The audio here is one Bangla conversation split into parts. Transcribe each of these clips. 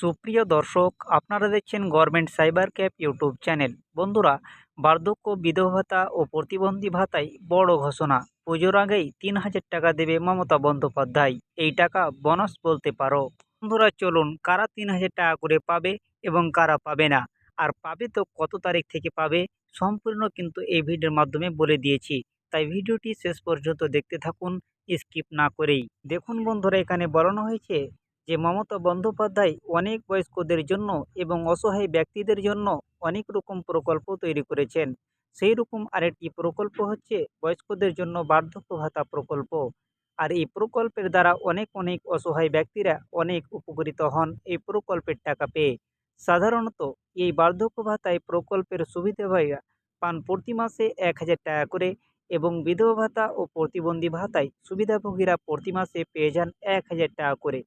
সুপ্রিয় দর্শক, আপনারা দেখছেন government cyber cafe YouTube channel. বন্ধুরা, বার্ধক্য, বিধবা ভাতা ও প্রতিবন্ধী ভাতায় বড় ঘোষণা। পুজোর আগেই ৩,০০০ টাকা দেবে মমতা বন্দ্যোপাধ্যায়। এই টাকা বোনাস বলতে পারো। বন্ধুরা, চলুন কারা ৩,০০০ টাকা করে পাবে এবং কারা পাবে না, আর পাবে তো কত তারিখ থেকে পাবে, সম্পূর্ণ কিন্তু এই ভিডিওর মাধ্যমে বলে দিয়েছি। তাই ভিডিওটি শেষ পর্যন্ত দেখতে থাকুন, স্কিপ না করেই। দেখুন বন্ধুরা, এখানে বলানো হয়েছে যে মমতা বন্দ্যোপাধ্যায় অনেক বয়স্কদের জন্য এবং অসহায় ব্যক্তিদের জন্য অনেক রকম প্রকল্প তৈরি করেছেন। সেই রকম আরেকটি প্রকল্প হচ্ছে বয়স্কদের জন্য বার্ধক্য ভাতা প্রকল্প। আর এই প্রকল্পের দ্বারা অনেক অনেক অসহায় ব্যক্তিরা অনেক উপকৃত হন এই প্রকল্পের টাকা পেয়ে। সাধারণত এই বার্ধক্য ভাতায় প্রকল্পের সুবিধাভোগীরা পান প্রতি মাসে ১,০০০ টাকা করে, এবং বিধবা ভাতা ও প্রতিবন্ধী ভাতায় সুবিধাভোগীরা প্রতি মাসে পেয়ে যান ১,০০০ টাকা করে।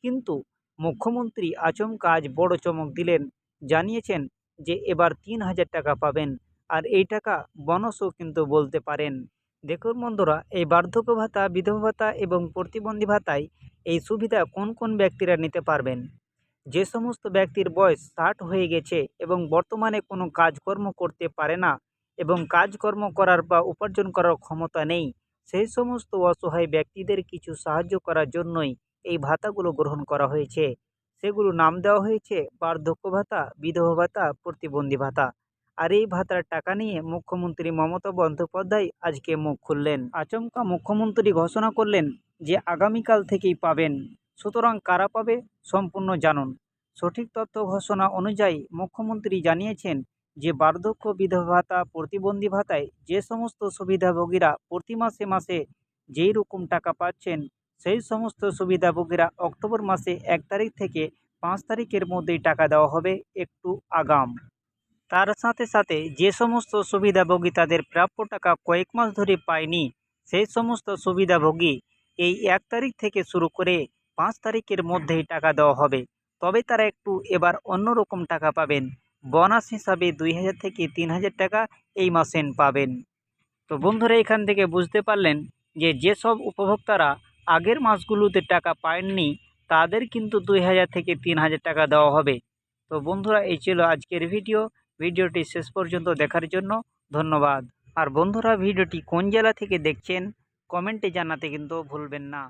কিন্তু মুখ্যমন্ত্রী আচমকা আজ বড় চমক দিলেন, জানিয়েছেন যে এবার ৩,০০০ টাকা পাবেন, আর এই টাকা বোনাসও কিন্তু বলতে পারেন। দেখুন বন্ধুরা, এই বার্ধক্য ভাতা, বিধবা ভাতা এবং প্রতিবন্ধী ভাতায় এই সুবিধা কোন কোন ব্যক্তিরা নিতে পারবেন। যে সমস্ত ব্যক্তির বয়স ৬০ হয়ে গেছে এবং বর্তমানে কোনো কাজকর্ম করতে পারে না এবং কাজকর্ম করার বা উপার্জন করার ক্ষমতা নেই, সেই সমস্ত অসহায় ব্যক্তিদের কিছু সাহায্য করার জন্যই এই ভাতাগুলো গ্রহণ করা হয়েছে। সেগুলো নাম দেওয়া হয়েছে বার্ধক্য ভাতা, বিধবা ভাতা, প্রতিবন্ধী ভাতা। আর এই ভাতার টাকা নিয়ে মুখ্যমন্ত্রী মমতা বন্দ্যোপাধ্যায় আজকে মুখ খুললেন। আচমকা মুখ্যমন্ত্রী ঘোষণা করলেন যে আগামীকাল থেকেই পাবেন। সুতরাং কারা পাবে, সম্পূর্ণ জানুন। সঠিক তথ্য ঘোষণা অনুযায়ী মুখ্যমন্ত্রী জানিয়েছেন যে বার্ধক্য, বিধবা ভাতা, প্রতিবন্ধী ভাতায় যে সমস্ত সুবিধাভোগীরা প্রতি মাসে মাসে যেই রকম টাকা পাচ্ছেন, সেই সমস্ত সুবিধাভোগীরা অক্টোবর মাসে ১ তারিখ থেকে ৫ তারিখের মধ্যেই টাকা দেওয়া হবে, একটু আগাম। তার সাথে সাথে যে সমস্ত সুবিধাভোগী তাদের প্রাপ্য টাকা কয়েক মাস ধরে পায়নি, সেই সমস্ত সুবিধাভোগী এই ১ তারিখ থেকে শুরু করে ৫ তারিখের মধ্যেই টাকা দেওয়া হবে। তবে তারা একটু এবার অন্যরকম টাকা পাবেন। বোনাস হিসাবে ২,০০০ থেকে ৩,০০০ টাকা এই মাসে পাবেন। তো বন্ধুরা, এখান থেকে বুঝতে পারলেন যে যেসব উপভোক্তারা আগের মাসগুলোতে টাকা পায়ননি, তাদের কিন্তু ২,০০০ থেকে ৩,০০০ টাকা দেওয়া হবে। তো বন্ধুরা, এই ছিল আজকের ভিডিওটি শেষ পর্যন্ত দেখার জন্য ধন্যবাদ। আর বন্ধুরা, ভিডিওটি কোন জেলা থেকে দেখছেন কমেন্টে জানাতে কিন্তু ভুলবেন না।